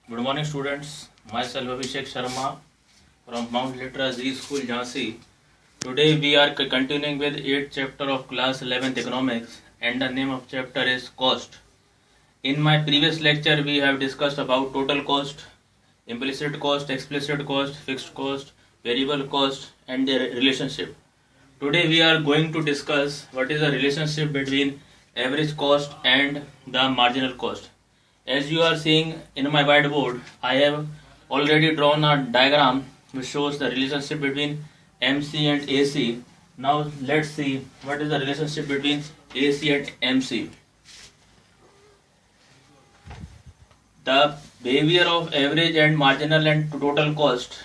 Good morning, students. Myself Abhishek Sharma from Mount Litra Z School, Jhansi. Today we are continuing with 8th chapter of class 11th economics, and the name of chapter is cost. In my previous lecture we have discussed about total cost, implicit cost, explicit cost, fixed cost, variable cost, and their relationship. Today we are going to discuss what is the relationship between average cost and the marginal cost. As you are seeing in my whiteboard, I have already drawn a diagram which shows the relationship between MC and AC. Now let's see what is the relationship between AC and MC. The behavior of average and marginal and total cost.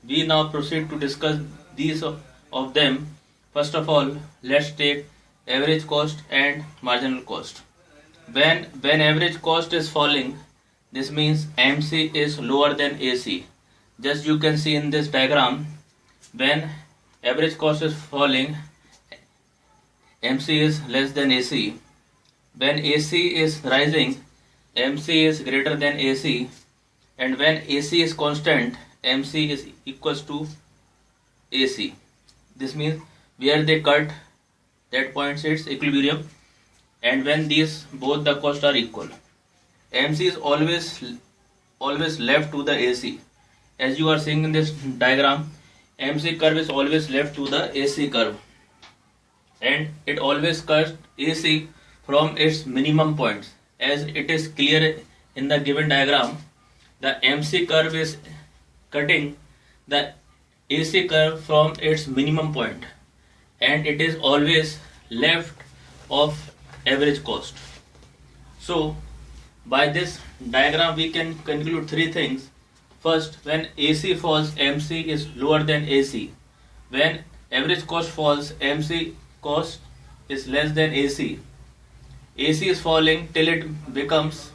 We now proceed to discuss these of them. First of all, let's take average cost and marginal cost. When average cost is falling, this means MC is lower than AC. Just you can see in this diagram, when average cost is falling, MC is less than AC. When AC is rising, MC is greater than AC. And when AC is constant, MC is equals to AC. This means where they cut, that point it's equilibrium. And when these both the costs are equal, MC is always left to the AC. As you are seeing in this diagram, MC curve is always left to the AC curve, and it always cuts AC from its minimum points. As it is clear in the given diagram, the MC curve is cutting the AC curve from its minimum point, and it is always left of average cost. So by this diagram we can conclude three things. First, when AC falls, MC is lower than AC. When average cost falls, MC cost is less than AC. AC is falling till it becomes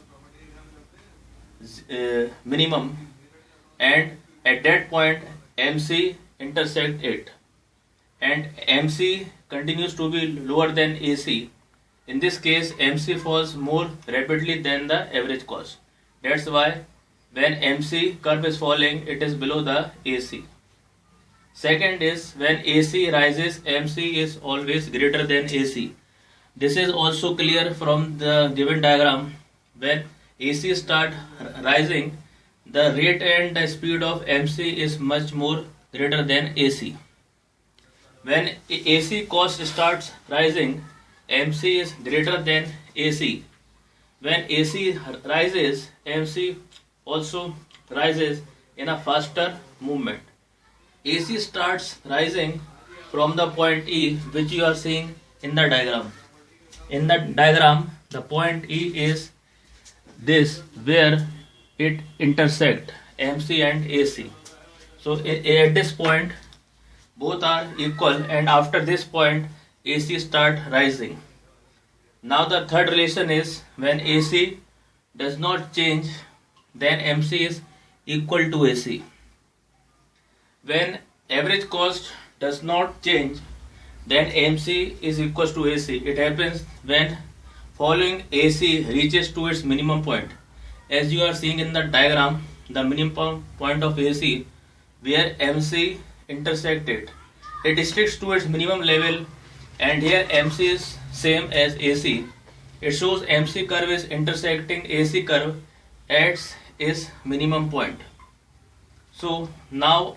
minimum, and at that point MC intersect it, and MC continues to be lower than AC. In this case, MC falls more rapidly than the average cost. That's why when MC curve is falling, it is below the AC. Second is when AC rises, MC is always greater than AC. This is also clear from the given diagram. When AC start rising, the rate and the speed of MC is much more greater than AC. When AC cost starts rising, MC is greater than AC. When AC rises, MC also rises in a faster movement. AC starts rising from the point E, which you are seeing in the diagram. In the diagram, the point E is this, where it intersect MC and AC. So at this point, both are equal, and after this point, AC start rising. Now the third relation is when AC does not change, then MC is equal to AC. When average cost does not change, then MC is equal to AC. It happens when following AC reaches to its minimum point. As you are seeing in the diagram, the minimum point of AC where MC intersected, it sticks to its minimum level, and here MC is same as AC. It shows MC curve is intersecting AC curve at its minimum point. So now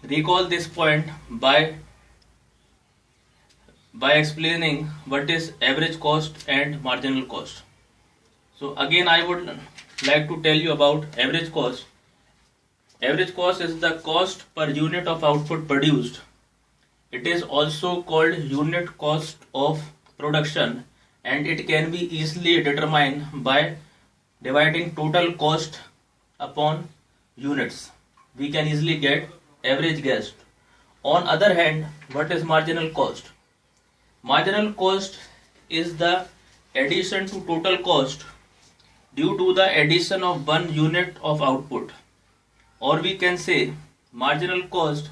recall this point by explaining what is average cost and marginal cost. So again I would like to tell you about average cost. Average cost is the cost per unit of output produced. It is also called unit cost of production, and it can be easily determined by dividing total cost upon units. We can easily get average cost. On other hand, what is marginal cost? Marginal cost is the addition to total cost due to the addition of one unit of output. Or we can say marginal cost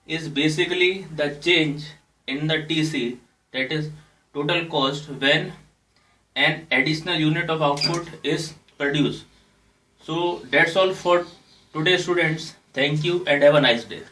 is basically the change in the TC, that is total cost, when an additional unit of output is produced. So that's all for today, students. Thank you and have a nice day.